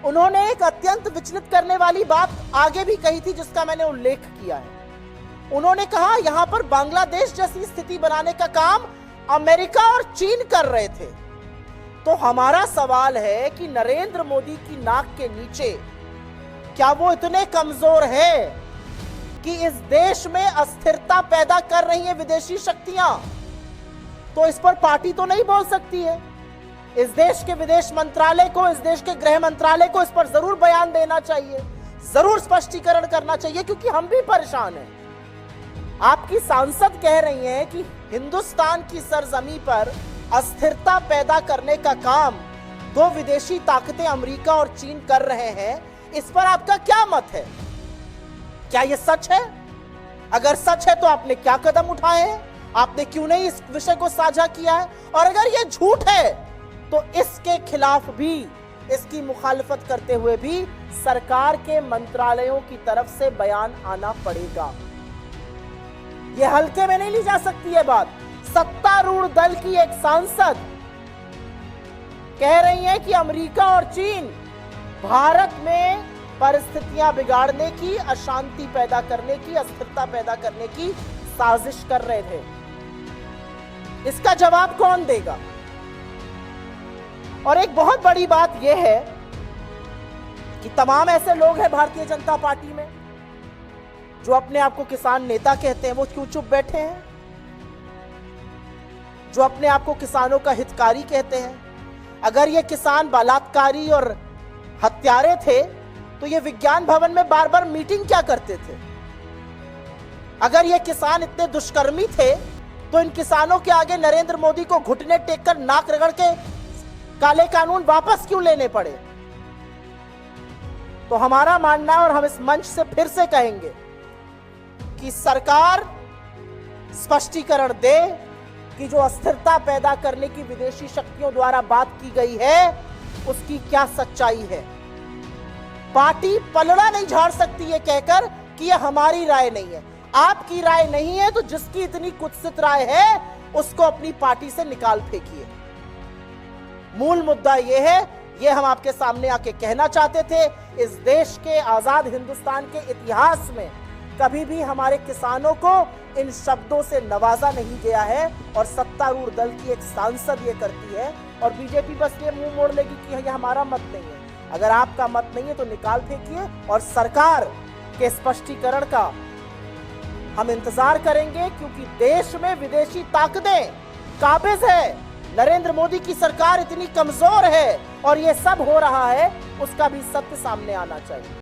उन्होंने एक अत्यंत विचलित करने वाली बात आगे भी कही थी, जिसका मैंने उल्लेख किया है। उन्होंने कहा यहां पर बांग्लादेश जैसी स्थिति बनाने का काम अमेरिका और चीन कर रहे थे। तो हमारा सवाल है कि नरेंद्र मोदी की नाक के नीचे क्या वो इतने कमजोर है कि इस देश में अस्थिरता पैदा कर रही है विदेशी शक्तियां? तो इस पर पार्टी तो नहीं बोल सकती है। इस देश के विदेश मंत्रालय को, इस देश के गृह मंत्रालय को इस पर जरूर बयान देना चाहिए, जरूर स्पष्टीकरण करना चाहिए, क्योंकि हम भी परेशान हैं। आपकी सांसद कह रही हैं कि हिंदुस्तान की सरजमी पर अस्थिरता पैदा करने का काम दो विदेशी ताकतें अमेरिका और चीन कर रहे हैं। इस पर आपका क्या मत है? क्या यह सच है? अगर सच है तो आपने क्या कदम उठाए हैं? आपने क्यों नहीं इस विषय को साझा किया है? और अगर यह झूठ है तो इसके खिलाफ भी, इसकी मुखालफत करते हुए भी सरकार के मंत्रालयों की तरफ से बयान आना पड़ेगा। यह हल्के में नहीं ली जा सकती है बात। सत्तारूढ़ दल की एक सांसद कह रही है कि अमेरिका और चीन भारत में परिस्थितियां बिगाड़ने की, अशांति पैदा करने की, अस्थिरता पैदा करने की साजिश कर रहे थे। इसका जवाब कौन देगा? और एक बहुत बड़ी बात यह है कि तमाम ऐसे लोग हैं भारतीय जनता पार्टी में जो अपने आप को किसान नेता कहते हैं, वो क्यों चुप बैठे हैं? जो अपने आप को किसानों का हितकारी कहते हैं, अगर ये किसान बलात्कारी और हत्यारे थे तो ये विज्ञान भवन में बार बार मीटिंग क्या करते थे? अगर ये किसान इतने दुष्कर्मी थे तो इन किसानों के आगे नरेंद्र मोदी को घुटने टेककर नाक रगड़ के काले कानून वापस क्यों लेने पड़े? तो हमारा मानना है, और हम इस मंच से फिर से कहेंगे कि सरकार स्पष्टीकरण दे कि जो अस्थिरता पैदा करने की विदेशी शक्तियों द्वारा बात की गई है उसकी क्या सच्चाई है। पार्टी पलड़ा नहीं झाड़ सकती है कहकर कि यह हमारी राय नहीं है। आपकी राय नहीं है तो जिसकी इतनी कुत्सित राय है उसको अपनी पार्टी से निकाल फेंकिए। मूल मुद्दा यह है, यह हम आपके सामने आके कहना चाहते थे। इस देश के आजाद हिंदुस्तान के इतिहास में कभी भी हमारे किसानों को इन शब्दों से नवाजा नहीं गया है, और सत्तारूढ़ दल की एक सांसद ये करती है, और बीजेपी बस ये मुंह मोड़ लेगी कि यह हमारा मत नहीं है। अगर आपका मत नहीं है तो निकाल फेंकिए, और सरकार के स्पष्टीकरण का हम इंतजार करेंगे, क्योंकि देश में विदेशी ताकतें काबिज है। नरेंद्र मोदी की सरकार इतनी कमजोर है और ये सब हो रहा है, उसका भी सत्य सामने आना चाहिए।